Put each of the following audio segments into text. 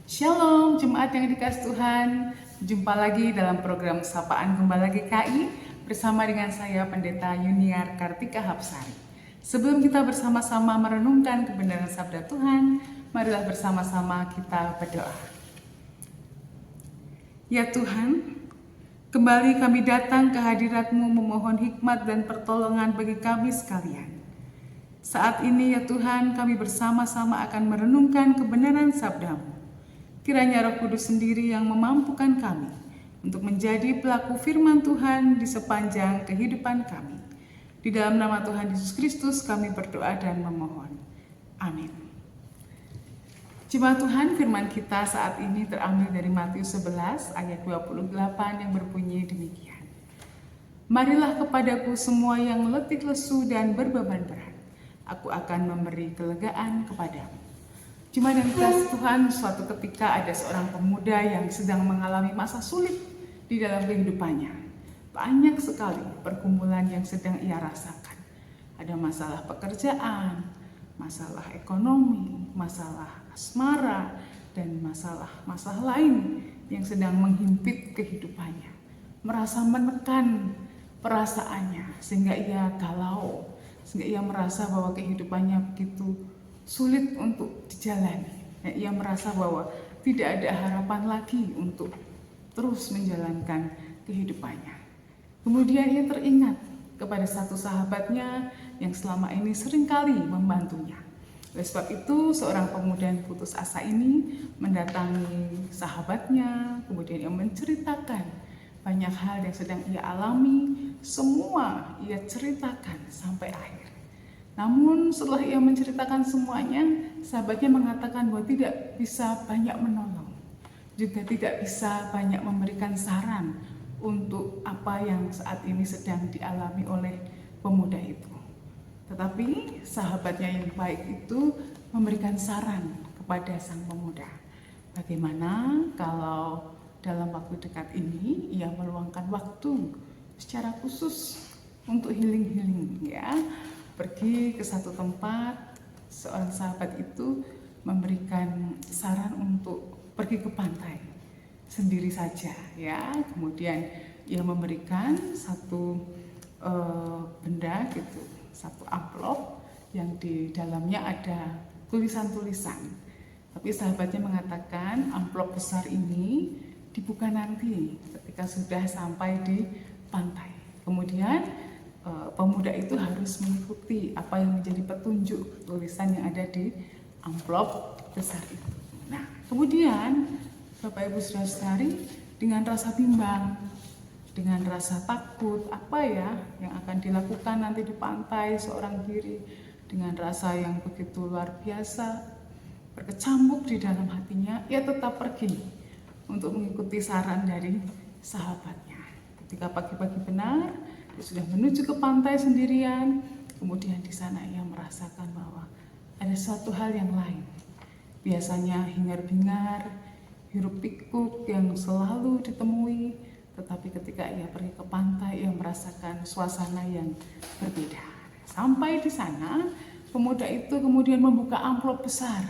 Shalom, jemaat yang dikasih Tuhan. Jumpa lagi dalam program Sapaan Gembala GKI bersama dengan saya Pendeta Yuniar Kartika Hapsari. Sebelum kita bersama-sama merenungkan kebenaran sabda Tuhan, marilah bersama-sama kita berdoa. Ya Tuhan, kembali kami datang ke hadirat-Mu memohon hikmat dan pertolongan bagi kami sekalian. Saat ini ya Tuhan, kami bersama-sama akan merenungkan kebenaran sabda-Mu. Kiranya Roh Kudus sendiri yang memampukan kami untuk menjadi pelaku firman Tuhan di sepanjang kehidupan kami. Di dalam nama Tuhan Yesus Kristus kami berdoa dan memohon. Amin. Jemaat Tuhan, firman kita saat ini terambil dari Matius 11 ayat 28 yang berbunyi demikian. Marilah kepadaku semua yang letih lesu dan berbeban berat. Aku akan memberi kelegaan kepadamu. Jemaat yang dikasihi Tuhan, suatu ketika ada seorang pemuda yang sedang mengalami masa sulit di dalam kehidupannya. Banyak sekali pergumulan yang sedang ia rasakan. Ada masalah pekerjaan, masalah ekonomi, masalah asmara, dan masalah lain yang sedang menghimpit kehidupannya. Merasa menekan perasaannya sehingga ia galau, sehingga ia merasa bahwa kehidupannya begitu sulit untuk dijalani. Ia merasa bahwa tidak ada harapan lagi untuk terus menjalankan kehidupannya. Kemudian ia teringat kepada satu sahabatnya yang selama ini seringkali membantunya. Oleh sebab itu, seorang pemuda yang putus asa ini mendatangi sahabatnya, kemudian ia menceritakan banyak hal yang sedang ia alami, semua ia ceritakan sampai akhir. Namun setelah ia menceritakan semuanya, sahabatnya mengatakan bahwa tidak bisa banyak menolong, juga tidak bisa banyak memberikan saran untuk apa yang saat ini sedang dialami oleh pemuda itu. Tetapi sahabatnya yang baik itu memberikan saran kepada sang pemuda. Bagaimana kalau dalam waktu dekat ini ia meluangkan waktu secara khusus untuk healing ya. Pergi ke satu tempat, seorang sahabat itu memberikan saran untuk pergi ke pantai sendiri saja ya. Kemudian ia memberikan satu benda gitu, satu amplop yang di dalamnya ada tulisan-tulisan. Tapi sahabatnya mengatakan amplop besar ini dibuka nanti ketika sudah sampai di pantai. Kemudian pemuda itu harus mengikuti apa yang menjadi petunjuk tulisan yang ada di amplop besar itu. Nah, kemudian Bapak Ibu Saudara-saudari dengan rasa bimbang, dengan rasa takut apa ya yang akan dilakukan nanti di pantai seorang diri, dengan rasa yang begitu luar biasa berkecamuk di dalam hatinya, ia tetap pergi untuk mengikuti saran dari sahabatnya. Ketika pagi-pagi benar, dia sudah menuju ke pantai sendirian. Kemudian di sana ia merasakan bahwa ada suatu hal yang lain. Biasanya hingar-bingar, hiruk-pikuk yang selalu ditemui, tetapi ketika ia pergi ke pantai, ia merasakan suasana yang berbeda. Sampai di sana, pemuda itu kemudian membuka amplop besar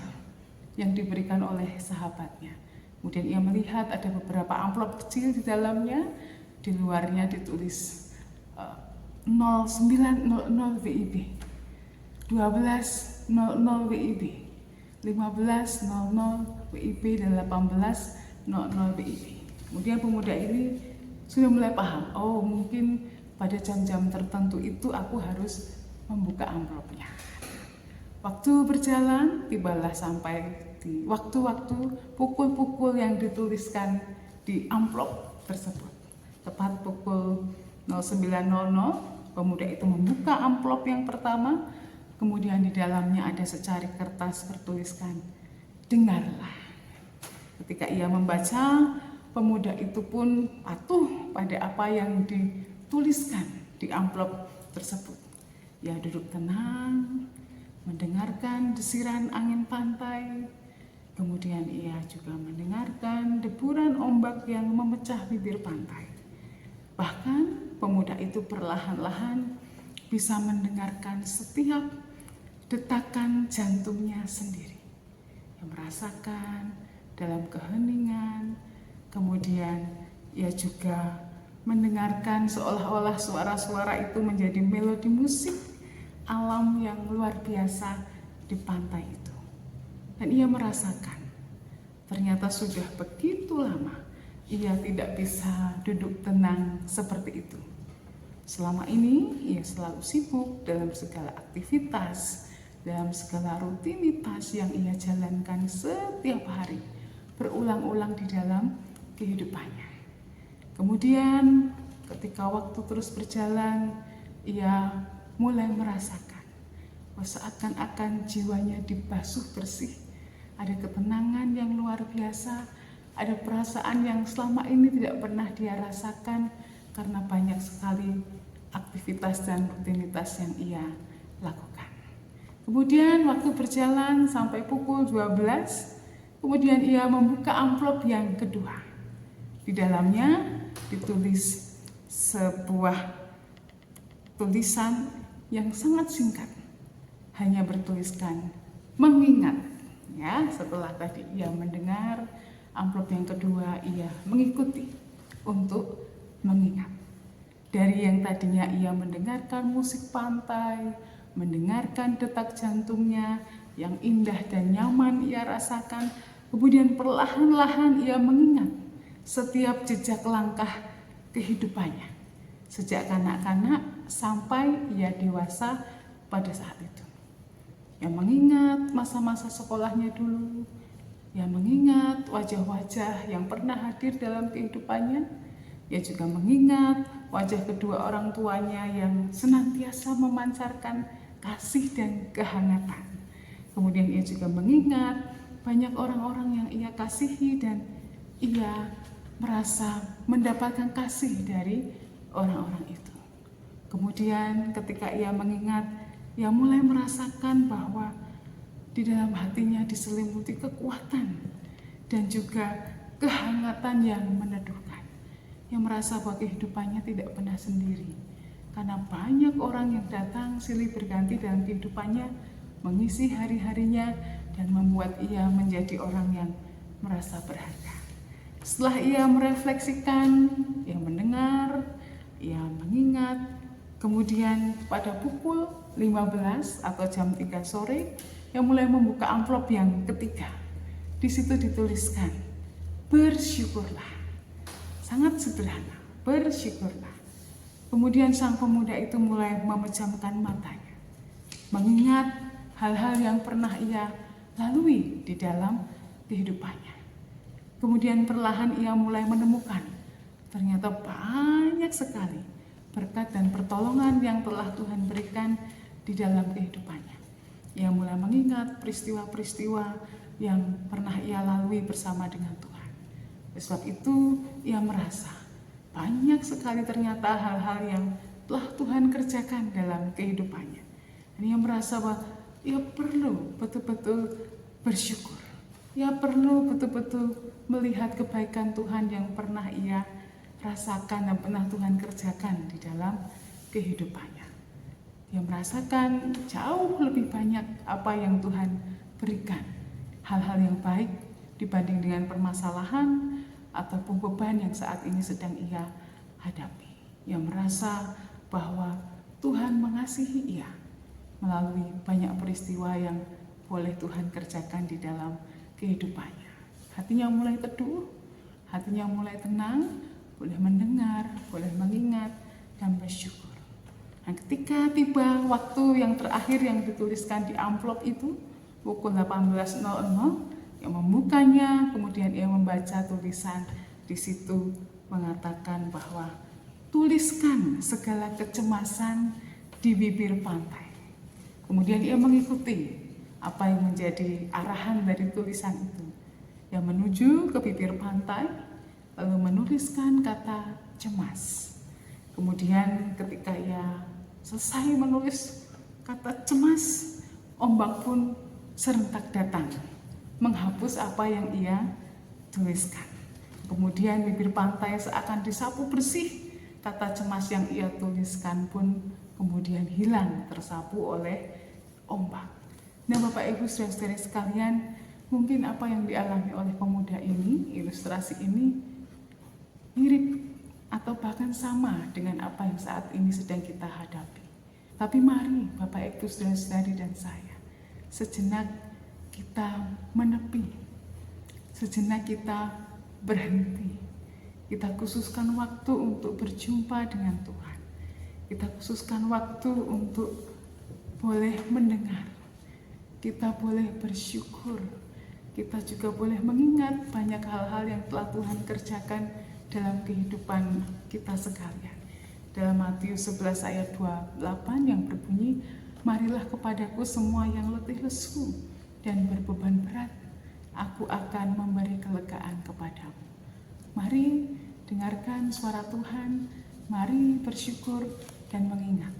yang diberikan oleh sahabatnya. Kemudian ia melihat ada beberapa amplop kecil di dalamnya, di luarnya ditulis 0900 WIB, 1200 WIB, 1500 WIB, dan 1800 WIB. Kemudian pemuda ini sudah mulai paham, oh mungkin pada jam-jam tertentu itu aku harus membuka amplopnya. Waktu berjalan, tibalah sampai di waktu-waktu pukul-pukul yang dituliskan di amplop tersebut. Tepat pukul 09.00, pemuda itu membuka amplop yang pertama, kemudian di dalamnya ada secari kertas bertuliskan, dengarlah. Ketika ia membaca, pemuda itu pun patuh pada apa yang dituliskan di amplop tersebut. Ia duduk tenang, mendengarkan desiran angin pantai, kemudian ia juga mendengarkan deburan ombak yang memecah bibir pantai. Bahkan pemuda itu perlahan-lahan bisa mendengarkan setiap detakan jantungnya sendiri. Yang merasakan dalam keheningan. Kemudian ia juga mendengarkan seolah-olah suara-suara itu menjadi melodi musik alam yang luar biasa di pantai itu. Dan ia merasakan ternyata sudah begitu lama ia tidak bisa duduk tenang seperti itu. Selama ini ia selalu sibuk dalam segala aktivitas, dalam segala rutinitas yang ia jalankan setiap hari, berulang-ulang di dalam kehidupannya. Kemudian ketika waktu terus berjalan, ia mulai merasakan bahwa seakan-akan jiwanya dibasuh bersih. Ada ketenangan yang luar biasa, ada perasaan yang selama ini tidak pernah dia rasakan karena banyak sekali aktivitas dan rutinitas yang ia lakukan. Kemudian waktu berjalan sampai pukul 12, kemudian ia membuka amplop yang kedua. Di dalamnya ditulis sebuah tulisan yang sangat singkat, hanya bertuliskan mengingat. Ya, setelah tadi ia mendengar amplop yang kedua, ia mengikuti untuk mengingat. Dari yang tadinya ia mendengarkan musik pantai, mendengarkan detak jantungnya yang indah dan nyaman ia rasakan, kemudian perlahan-lahan ia mengingat setiap jejak langkah kehidupannya, sejak kanak-kanak sampai ia dewasa pada saat itu. Ia mengingat masa-masa sekolahnya dulu, ia mengingat wajah-wajah yang pernah hadir dalam kehidupannya. Ia juga mengingat wajah kedua orang tuanya yang senantiasa memancarkan kasih dan kehangatan. Kemudian ia juga mengingat banyak orang-orang yang ia kasihi dan ia merasa mendapatkan kasih dari orang-orang itu. Kemudian ketika ia mengingat, ia mulai merasakan bahwa di dalam hatinya diselimuti kekuatan dan juga kehangatan yang meneduhkan. Yang merasa bahwa kehidupannya tidak pernah sendiri, karena banyak orang yang datang silih berganti dalam kehidupannya, mengisi hari-harinya dan membuat ia menjadi orang yang merasa berharga. Setelah ia merefleksikan, ia mendengar, ia mengingat, kemudian pada pukul 15 atau jam 3 sore, ia mulai membuka amplop yang ketiga. Di situ dituliskan, bersyukurlah. Sangat sederhana, bersyukurlah. Kemudian sang pemuda itu mulai memejamkan matanya, mengingat hal-hal yang pernah ia lalui di dalam kehidupannya. Kemudian perlahan ia mulai menemukan ternyata banyak sekali berkat dan pertolongan yang telah Tuhan berikan di dalam kehidupannya. Ia mulai mengingat peristiwa-peristiwa yang pernah ia lalui bersama dengan Tuhan. Sebab itu ia merasa banyak sekali ternyata hal-hal yang telah Tuhan kerjakan dalam kehidupannya. Dan ia merasa bahwa ia perlu betul-betul bersyukur. Ia perlu betul-betul melihat kebaikan Tuhan yang pernah ia rasakan dan pernah Tuhan kerjakan di dalam kehidupannya. Ia merasakan jauh lebih banyak apa yang Tuhan berikan. Hal-hal yang baik dibanding dengan permasalahan ataupun beban yang saat ini sedang ia hadapi. Ia merasa bahwa Tuhan mengasihi ia melalui banyak peristiwa yang boleh Tuhan kerjakan di dalam kehidupannya. Hatinya mulai teduh, hatinya mulai tenang, boleh mendengar, boleh mengingat, dan bersyukur. Dan ketika tiba waktu yang terakhir yang dituliskan di amplop itu, pukul 18.00, ia membukanya, kemudian ia membaca tulisan di situ mengatakan bahwa tuliskan segala kecemasan di bibir pantai. Kemudian ia mengikuti apa yang menjadi arahan dari tulisan itu. Ia menuju ke bibir pantai, lalu menuliskan kata cemas. Kemudian ketika ia selesai menulis kata cemas, ombak pun serentak datang, menghapus apa yang ia tuliskan. Kemudian bibir pantai seakan disapu bersih, kata cemas yang ia tuliskan pun kemudian hilang tersapu oleh ombak. Nah Bapak Ibu Saudara sekalian, Mungkin apa yang dialami oleh pemuda ini, ilustrasi ini, mirip atau bahkan sama dengan apa yang saat ini sedang kita hadapi. Tapi mari Bapak Ibu Saudara-saudari dan saya, sejenak kita menepi, sejenak kita berhenti. Kita khususkan waktu untuk berjumpa dengan Tuhan. Kita khususkan waktu untuk boleh mendengar. Kita boleh bersyukur. Kita juga boleh mengingat banyak hal-hal yang telah Tuhan kerjakan dalam kehidupan kita sekalian. Dalam Matius 11 ayat 28 yang berbunyi, marilah kepadaku semua yang letih lesu dan berbeban berat, aku akan memberi kelegaan kepadamu. Mari dengarkan suara Tuhan, mari bersyukur dan mengingat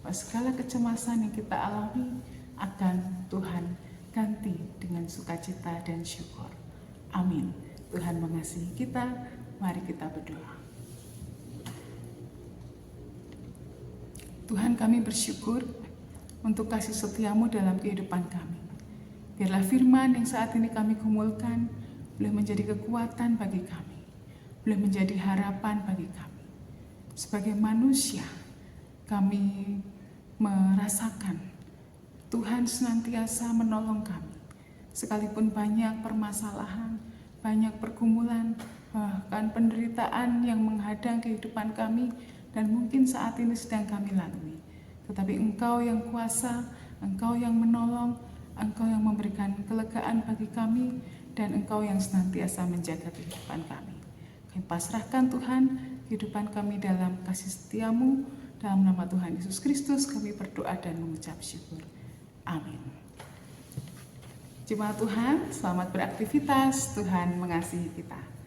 bahwa segala kecemasan yang kita alami akan Tuhan ganti dengan sukacita dan syukur. Amin. Tuhan mengasihi kita, mari kita berdoa. Tuhan, kami bersyukur untuk kasih setia-Mu dalam kehidupan kami. Biarlah firman yang saat ini kami gumulkan boleh menjadi kekuatan bagi kami, boleh menjadi harapan bagi kami. Sebagai manusia, kami merasakan Tuhan senantiasa menolong kami. Sekalipun banyak permasalahan, banyak pergumulan, bahkan penderitaan yang menghadang kehidupan kami dan mungkin saat ini sedang kami lalui. Tetapi Engkau yang kuasa, Engkau yang menolong, Engkau yang memberikan kelegaan bagi kami, dan Engkau yang senantiasa menjaga kehidupan kami. Kami pasrahkan Tuhan kehidupan kami dalam kasih setia-Mu. Dalam nama Tuhan Yesus Kristus kami berdoa dan mengucap syukur. Amin. Jemaat Tuhan, selamat beraktivitas. Tuhan mengasihi kita.